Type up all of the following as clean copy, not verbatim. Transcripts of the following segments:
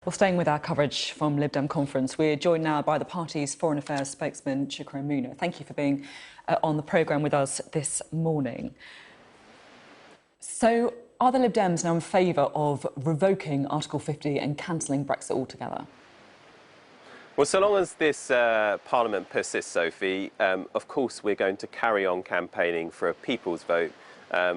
Well, staying with our coverage from Lib Dem conference, we're joined now by the party's Foreign Affairs spokesman, Chuka Umunna. Thank you for being on the programme with us this morning. So, are the Lib Dems now in favour of revoking Article 50 and cancelling Brexit altogether? Well, so long as this Parliament persists, Sophie, of course we're going to carry on campaigning for a people's vote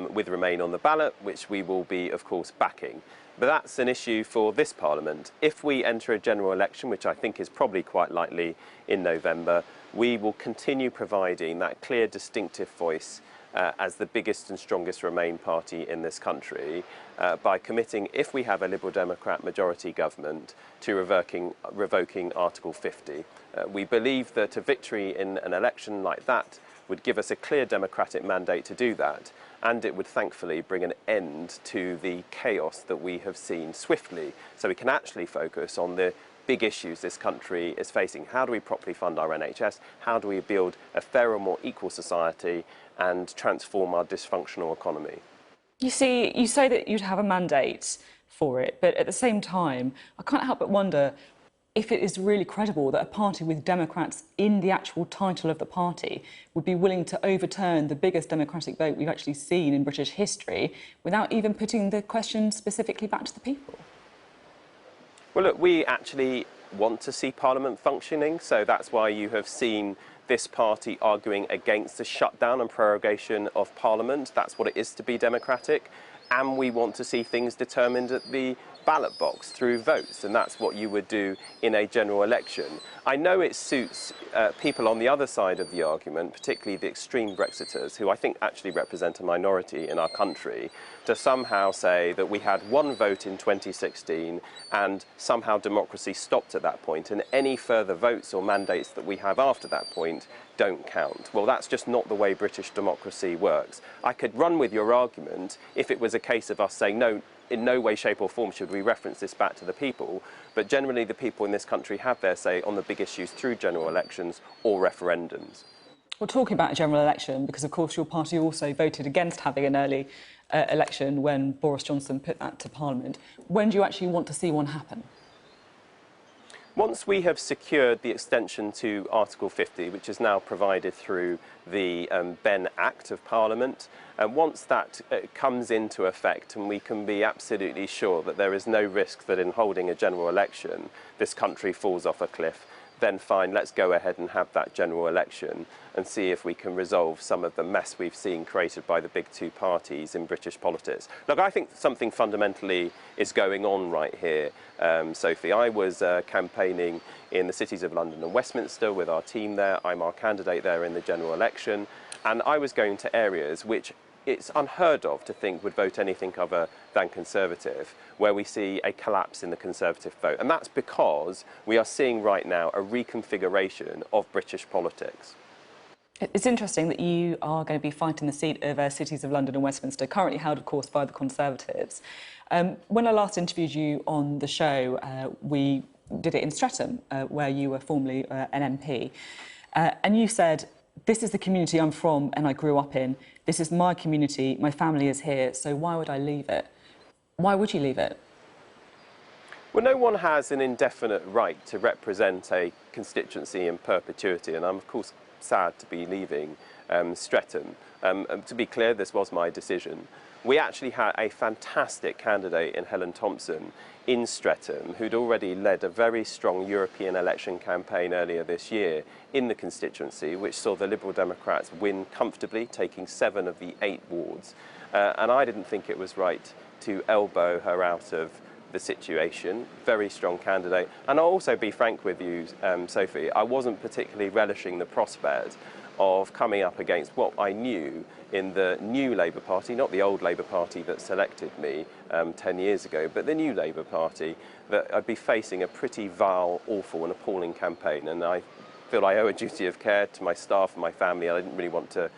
with Remain on the ballot, which we will be, of course, backing. But that's an issue for this Parliament. If we enter a general election, which I think is probably quite likely in November, we will continue providing that clear, distinctive voice as the biggest and strongest Remain party in this country by committing, if we have a Liberal Democrat majority government, to revoking Article 50. We believe that a victory in an election like that would give us a clear democratic mandate to do that, and it would thankfully bring an end to the chaos that we have seen swiftly, so we can actually focus on the big issues this country is facing. How do we properly fund our NHS? How do we build a fairer, more equal society and transform our dysfunctional economy? You say that you'd have a mandate for it, but at the same time, I can't help but wonder if it is really credible that a party with Democrats in the actual title of the party would be willing to overturn the biggest democratic vote we've actually seen in British history without even putting the question specifically back to the people. Well, look, we actually want to see Parliament functioning, so that's why you have seen this party arguing against the shutdown and prorogation of Parliament. That's what it is to be democratic. And we want to see things determined at the ballot box through votes, and that's what you would do in a general election. I know it suits people on the other side of the argument, particularly the extreme Brexiters, who I think actually represent a minority in our country, to somehow say that we had one vote in 2016 and somehow democracy stopped at that point, and any further votes or mandates that we have after that point don't count. Well, that's just not the way British democracy works. I could run with your argument if it was a case of us saying, no, in no way, shape or form should we reference this back to the people, but generally the people in this country have their say on the big issues through general elections or referendums. We're talking about a general election because, of course, your party also voted against having an early election when Boris Johnson put that to Parliament. When do you actually want to see one happen? Once we have secured the extension to Article 50, which is now provided through the Ben Act of Parliament, and once that comes into effect and we can be absolutely sure that there is no risk that in holding a general election this country falls off a cliff, then fine, let's go ahead and have that general election and see if we can resolve some of the mess we've seen created by the big two parties in British politics. Look, I think something fundamentally is going on right here, Sophie. I was campaigning in the cities of London and Westminster with our team there. I'm our candidate there in the general election, and I was going to areas which it's unheard of to think would vote anything other than Conservative, where we see a collapse in the Conservative vote. And that's because we are seeing right now a reconfiguration of British politics. It's interesting that you are going to be fighting the seat of cities of London and Westminster, currently held, of course, by the Conservatives. When I last interviewed you on the show, we did it in Streatham, where you were formerly an MP, and you said, "This is the community I'm from and I grew up in. This is my community, my family is here, so why would I leave it?" Why would you leave it? Well, no one has an indefinite right to represent a constituency in perpetuity, and I'm, of course, sad to be leaving Streatham. To be clear, this was my decision. We actually had a fantastic candidate in Helen Thompson in Streatham, who'd already led a very strong European election campaign earlier this year in the constituency, which saw the Liberal Democrats win comfortably, taking 7 of the 8 wards. And I didn't think it was right to elbow her out of the situation. Very strong candidate. And I'll also be frank with you, Sophie, I wasn't particularly relishing the prospect of coming up against what I knew in the new Labour Party, not the old Labour Party that selected me 10 years ago, but the new Labour Party, that I'd be facing a pretty vile, awful and appalling campaign. And I feel I owe a duty of care to my staff and my family, and I didn't really want to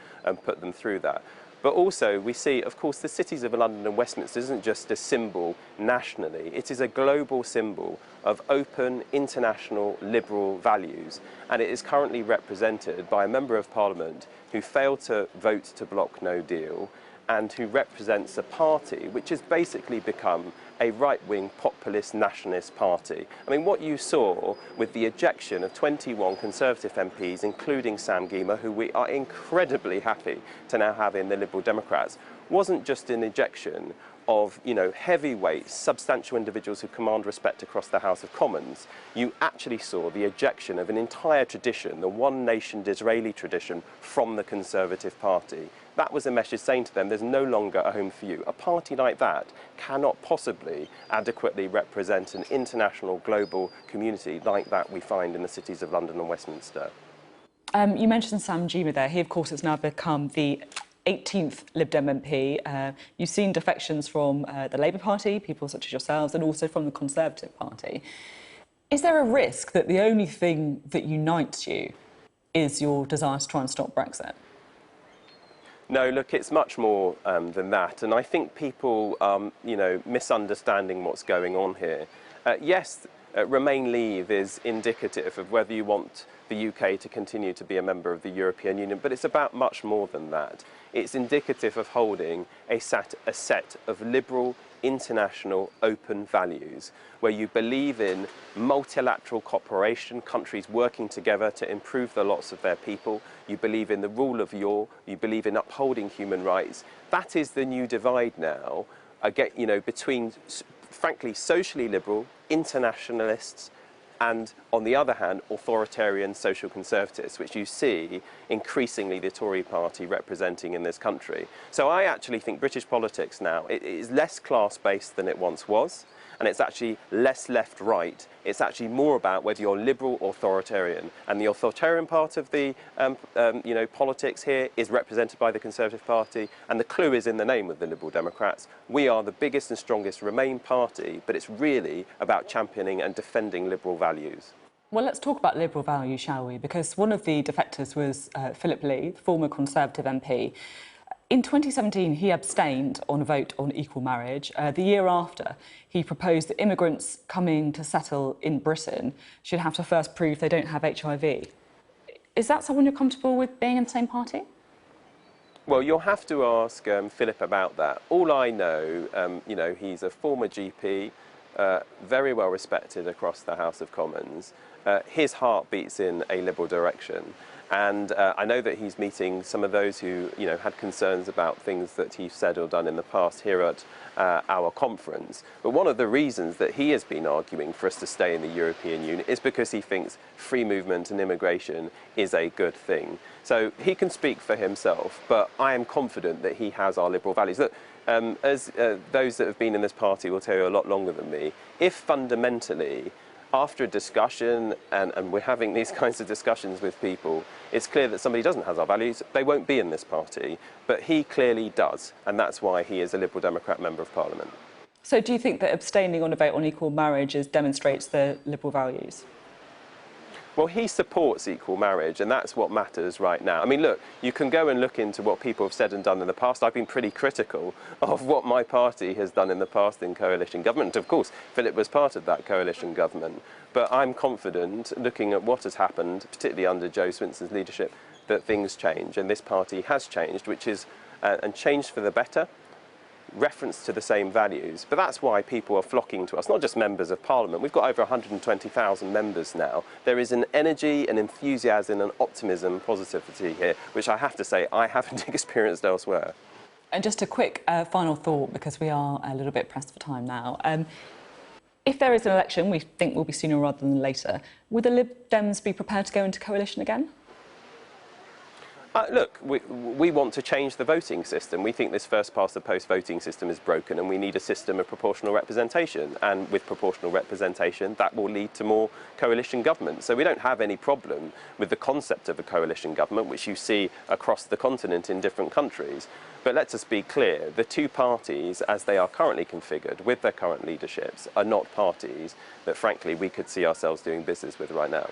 put them through that. But also we see, of course, the cities of London and Westminster isn't just a symbol nationally, it is a global symbol of open, international, liberal values. And it is currently represented by a Member of Parliament who failed to vote to block no deal and who represents a party which has basically become a right-wing populist nationalist party. I mean, what you saw with the ejection of 21 Conservative MPs, including Sam Gyimah, who we are incredibly happy to now have in the Liberal Democrats, wasn't just an ejection of, heavyweight, substantial individuals who command respect across the House of Commons. You actually saw the ejection of an entire tradition, the one nation Disraeli tradition, from the Conservative Party. That was a message saying to them, there's no longer a home for you. A party like that cannot possibly adequately represent an international, global community like that we find in the cities of London and Westminster. You mentioned Sam Gyimah there. He, of course, has now become the 18th Lib Dem MP. You've seen defections from the Labour Party, people such as yourselves, and also from the Conservative Party. Is there a risk that the only thing that unites you is your desire to try and stop Brexit? No, look, it's much more than that. And I think people, misunderstanding what's going on here. Yes, Remain Leave is indicative of whether you want the UK to continue to be a member of the European Union, but it's about much more than that. It's indicative of holding a set of liberal, international, open values, where you believe in multilateral cooperation, countries working together to improve the lots of their people. You believe in the rule of law. You believe in upholding human rights. That is the new divide now, between, frankly, socially liberal, internationalists, and, on the other hand, authoritarian social conservatives, which you see increasingly the Tory party representing in this country. So I actually think British politics now is less class-based than it once was, and it's actually less left-right. It's actually more about whether you're liberal or authoritarian. And the authoritarian part of the politics here is represented by the Conservative Party, and the clue is in the name of the Liberal Democrats. We are the biggest and strongest Remain party, but it's really about championing and defending liberal values. Well, let's talk about liberal values, shall we? Because one of the defectors was Philip Lee, former Conservative MP. In 2017, he abstained on a vote on equal marriage. The year after, he proposed that immigrants coming to settle in Britain should have to first prove they don't have HIV. Is that someone you're comfortable with being in the same party? Well, you'll have to ask Philip about that. All I know, he's a former GP, very well respected across the House of Commons. His heart beats in a liberal direction. And I know that he's meeting some of those who, had concerns about things that he's said or done in the past here at our conference. But one of the reasons that he has been arguing for us to stay in the European Union is because he thinks free movement and immigration is a good thing. So he can speak for himself, but I am confident that he has our liberal values. Look, as those that have been in this party will tell you a lot longer than me, if fundamentally, after a discussion, and we're having these kinds of discussions with people, it's clear that somebody doesn't have our values, they won't be in this party. But he clearly does, and that's why he is a Liberal Democrat Member of Parliament. So do you think that abstaining on a vote on equal marriage demonstrates the liberal values? Well, he supports equal marriage, and that's what matters right now. I mean, look, you can go and look into what people have said and done in the past. I've been pretty critical of what my party has done in the past in coalition government. Of course, Philip was part of that coalition government. But I'm confident, looking at what has happened, particularly under Jo Swinson's leadership, that things change, and this party has changed, which is, and changed for the better, reference to the same values. But that's why people are flocking to us, not just members of Parliament. We've got over 120,000 members now. There is an energy, an enthusiasm, an optimism, positivity here, which I have to say I haven't experienced elsewhere. And just a quick final thought, because we are a little bit pressed for time now. If there is an election, we think will be sooner rather than later, would the Lib Dems be prepared to go into coalition again? Look, we want to change the voting system. We think this first past the post voting system is broken, and we need a system of proportional representation. And with proportional representation, that will lead to more coalition government. So we don't have any problem with the concept of a coalition government, which you see across the continent in different countries. But let's just be clear, the two parties, as they are currently configured with their current leaderships, are not parties that, frankly, we could see ourselves doing business with right now.